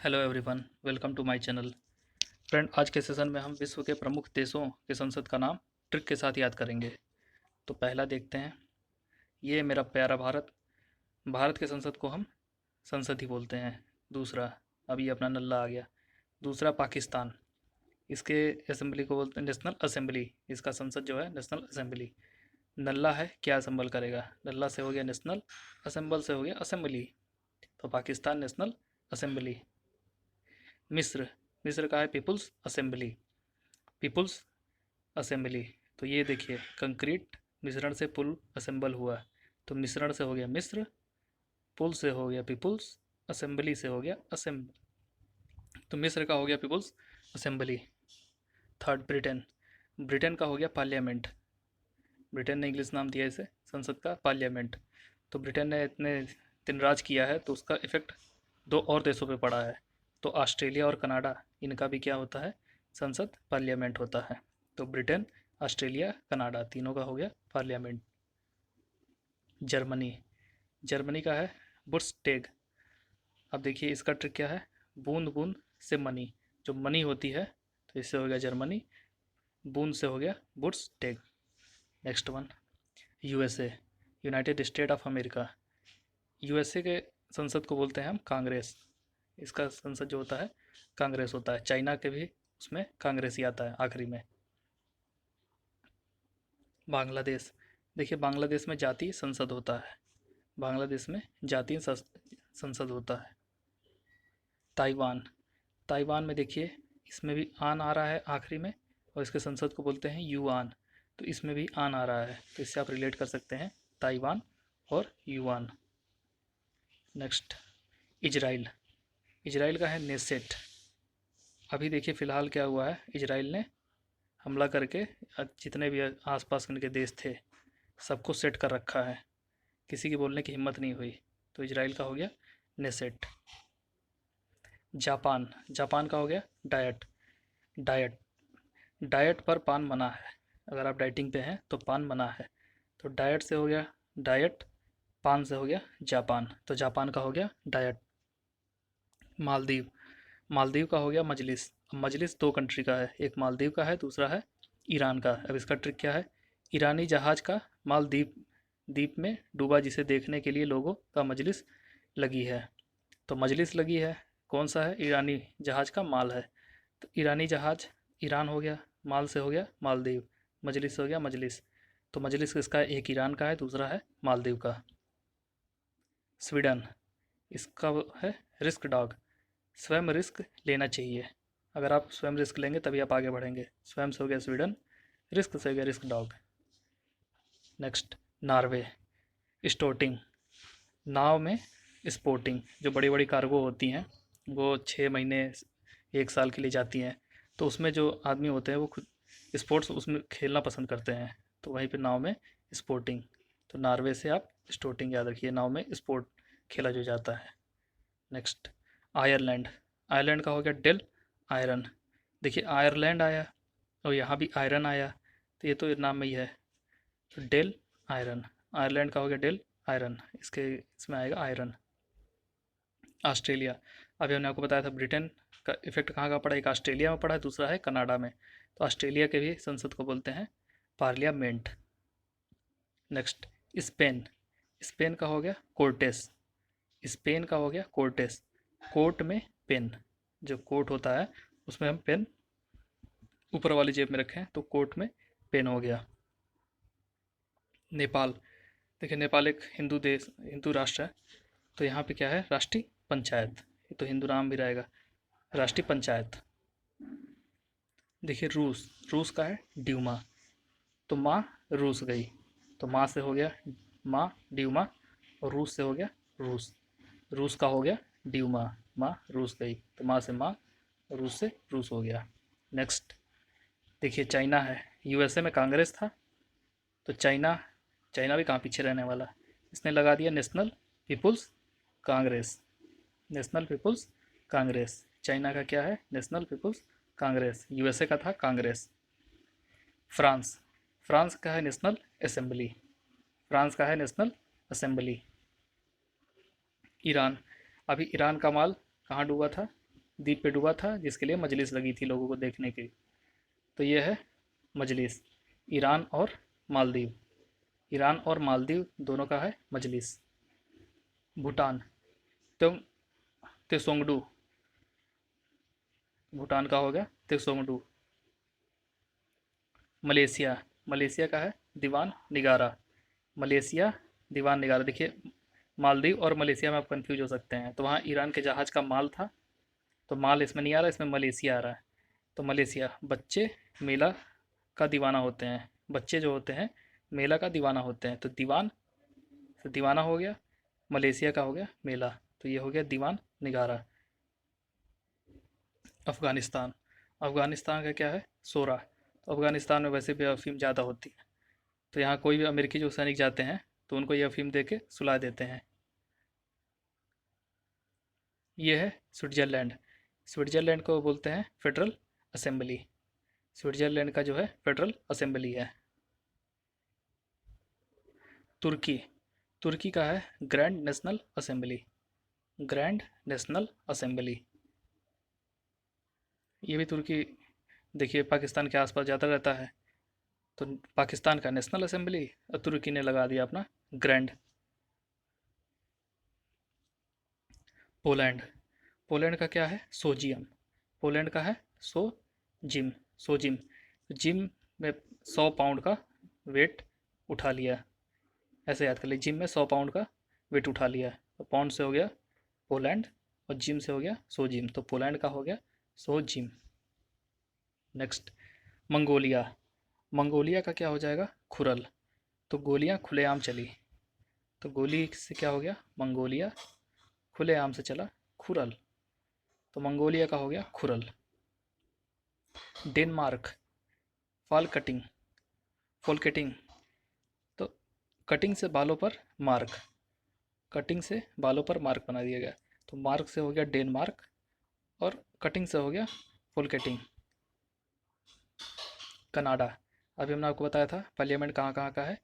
Hello everyone, welcome to my channel. Friend, आज के session में हम विश्व के प्रमुख देशों के संसद का नाम ट्रिक के साथ याद करेंगे। तो पहला देखते हैं, ये मेरा प्यारा भारत। भारत के संसद को हम संसद ही बोलते हैं। दूसरा, अभी अपना नल्ला आ गया। दूसरा, पाकिस्तान, इसके असेंबली को बोलते हैं नेशनल असेंबली। इसका संसद जो है नेशनल असेंबली। नल्ला है, क्या असेंबल करेगा? नल्ला से हो गया नेशनल, असेंबल से हो गया असेंबली। तो पाकिस्तान नेशनल असेंबली। मिस्र, मिस्र का है पीपुल्स असेंबली। People's assembly. तो ये देखिए, कंक्रीट मिश्रण से पुल असेंबल हुआ। तो मिश्रण से हो गया मिस्र, पुल से हो गया पीपुल्स, असेंबली से हो गया असेंबल। तो मिस्र का हो गया People's Assembly. Third, Britain. Britain का हो गया पार्लियामेंट। ब्रिटेन ने इंग्लिश नाम दिया इसे संसद का, पार्लियामेंट। तो ब्रिटेन ने इतने दिन राज किया है तो उसका इफेक्ट दो और देशों पे पड़ा है। तो ऑस्ट्रेलिया और कनाडा, इनका भी क्या होता है? संसद, पार्लियामेंट होता है। तो ब्रिटेन, ऑस्ट्रेलिया, कनाडा, तीनों का हो गया पार्लियामेंट। जर्मनी, जर्मनी का है बुंडसटैग। अब देखिए इसका ट्रिक क्या है? बूंद बूंद से मनी, जो मनी होती है, तो इससे हो गया जर्मनी। बूंद से हो गया Bundestag. Next one, USA, United State of America. USA के संसद को बोलते हैं हम कांग्रेस। इसका संसद जो होता है कांग्रेस होता है। चाइना के भी उसमें कांग्रेस ही आता है आखिरी में। बांग्लादेश, देखिए बांग्लादेश में जातीय संसद होता है। बांग्लादेश में जातीय संसद होता है। ताइवान, ताइवान में देखिए इसमें भी आन आ रहा है आखिरी में, और इसके संसद को बोलते हैं युआन। तो इसमें भी आन आ रहा है, तो इससे आप रिलेट कर सकते हैं ताइवान और युआन। Next, Israel. इजराइल का है नेसेट। अभी देखिए फ़िलहाल क्या हुआ है, इजराइल ने हमला करके जितने भी आसपास के देश थे सबको सेट कर रखा है। किसी की बोलने की हिम्मत नहीं हुई। तो इजराइल का हो गया नेसेट। जापान, जापान का हो गया डाइट। डाइट, डाइट पर पान मना है। अगर आप डाइटिंग पे हैं तो पान मना है। तो डाइट से हो गया डाइट, पान से हो गया जापान। तो जापान का हो गया डाइट। मालदीव, मालदीव का हो गया मजलिस। अब मजलिस दो कंट्री का है, एक मालदीव का है, दूसरा है ईरान का। अब इसका ट्रिक क्या है? ईरानी जहाज का मालदीव द्वीप में डूबा, जिसे देखने के लिए लोगों का मजलिस लगी है। तो मजलिस लगी है, कौन सा है? ईरानी जहाज का माल है। तो ईरानी जहाज, ईरान हो गया, माल से हो गया मालदीव, मजलिस हो गया मजलिस। तो मजलिस किसका है? एक ईरान का है, दूसरा है मालदीव का। स्वीडन, इसका है रिस्क डॉग। स्वयं रिस्क लेना चाहिए। अगर आप स्वयं रिस्क लेंगे तभी आप आगे बढ़ेंगे। स्वयं से हो गया स्वीडन, रिस्क से हो गया risk dog. Next, Norway. Storting, नाव में स्पोर्टिंग, जो बड़ी बड़ी कार्गो होती हैं वो 6 महीने 1 साल के लिए जाती हैं, तो उसमें जो आदमी होते हैं वो खुद स्पोर्ट्स उसमें खेलना पसंद करते हैं। तो वहीं पे नाव में स्पोर्टिंग। तो नॉर्वे से आप स्टोटिंग याद रखिए, नाव में स्पोर्ट खेला जो जाता है। Next, Ireland. आयरलैंड का हो गया डेल आयरन। देखिए आयरलैंड आया और यहाँ भी आयरन आया, तो ये तो नाम में ही है। तो डेल आयरन, आयरलैंड का हो गया डेल आयरन, इसमें आएगा आयरन। ऑस्ट्रेलिया, अभी हमने आपको बताया था ब्रिटेन का इफेक्ट कहाँ का पड़ा, एक ऑस्ट्रेलिया में पड़ा है, दूसरा है कनाडा में। तो ऑस्ट्रेलिया के भी संसद को बोलते हैं पार्लियामेंट। Next, Spain. स्पेन का हो गया कोर्टेस। स्पेन का हो गया कोर्टेस। कोर्ट में पेन, जो कोर्ट होता है उसमें हम पेन ऊपर वाली जेब में रखें तो कोर्ट में पेन हो गया। नेपाल, देखिए नेपाल एक हिंदू देश, हिंदू राष्ट्र है। तो यहाँ पे क्या है? राष्ट्रीय पंचायत। ये तो हिंदू नाम भी रहेगा, राष्ट्रीय पंचायत। देखिए रूस, रूस का है ड्यूमा। तो माँ रूस गई, तो माँ से हो गया माँ ड्यूमा, और रूस से हो गया रूस। रूस का हो गया ड्यूमा, माँ रूस गई, तो माँ से माँ, रूस से रूस हो गया। नेक्स्ट, देखिए चाइना है। यूएसए में कांग्रेस था, तो चाइना, चाइना भी कहाँ पीछे रहने वाला। इसने लगा दिया National People's Congress. National People's Congress, China का क्या है? National People's Congress. यूएसए का था कांग्रेस। फ्रांस, फ्रांस का है नेशनल असेंबली। फ्रांस का है नेशनल असेंबली। ईरान, अभी ईरान का माल कहाँ डूबा था? द्वीप पे डूबा था, जिसके लिए मजलिस लगी थी लोगों को देखने की। तो ये है मजलिस। ईरान और मालदीव, ईरान और मालदीव दोनों का है मजलिस। भूटान, त्यों त्सोंगडू, भूटान का हो गया त्सोंगडू। मलेशिया, मलेशिया का है दीवान निगारा, मलेशिया दीवान निगारा। देखिए मालदीव और मलेशिया में आप कंफ्यूज हो सकते हैं। तो वहाँ ईरान के जहाज़ का माल था, तो माल इसमें नहीं आ रहा, इसमें मलेशिया आ रहा है। तो मलेशिया, बच्चे मेला का दीवाना होते हैं, बच्चे जो होते हैं मेला का दीवाना होते हैं। तो दीवान तो दीवाना हो गया, मलेशिया का हो गया मेला, तो ये हो गया दीवान निगारा। अफ़गानिस्तान, अफ़गानिस्तान का क्या है सोरा। तो अफ़गानिस्तान में वैसे भी अफ़ीम ज़्यादा होती है, तो यहाँ कोई भी अमेरिकी जो सैनिक जाते हैं तो उनको ये अफ़ीम दे के सुला देते हैं। ये है स्विट्ज़रलैंड, स्विट्ज़रलैंड को बोलते हैं फेडरल असेंबली, स्विट्ज़रलैंड का जो है फेडरल असेंबली है। तुर्की, तुर्की का है grand national assembly, grand national assembly. ये भी तुर्की देखिए पाकिस्तान के आसपास ज़्यादा रहता है, तो पाकिस्तान का नेशनल असेंबली और तुर्की ने लगा दिया अपना ग्रैंड। पोलैंड, पोलैंड का क्या है सोजियम, पोलैंड का है जिम, जिम, जिम में 100 पाउंड का वेट उठा लिया, ऐसे याद कर लीजिए, जिम में 100 पाउंड का वेट उठा लिया। तो पाउंड से हो गया पोलैंड और जिम से हो गया जिम, तो पोलैंड का हो गया जिम। नेक्स्ट मंगोलिया, मंगोलिया का क्या हो जाएगा खुरल, तो गोलियां खुलेआम चली, तो गोली से क्या हो गया मंगोलिया, खुलेआम से चला खुरल, तो मंगोलिया का हो गया Khural. Denmark, fall cutting, fall cutting, तो कटिंग से बालों पर मार्क, कटिंग से बालों पर मार्क बना दिया गया, तो मार्क से हो गया डेनमार्क और कटिंग से हो गया फॉल कटिंग। कनाडा, अभी हमने आपको बताया था पार्लियामेंट कहाँ कहाँ का है,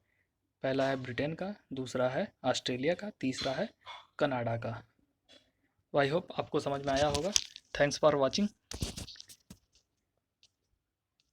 पहला है ब्रिटेन का, दूसरा है ऑस्ट्रेलिया का, तीसरा है कनाडा का। आई होप आपको समझ में आया होगा। Thanks for watching.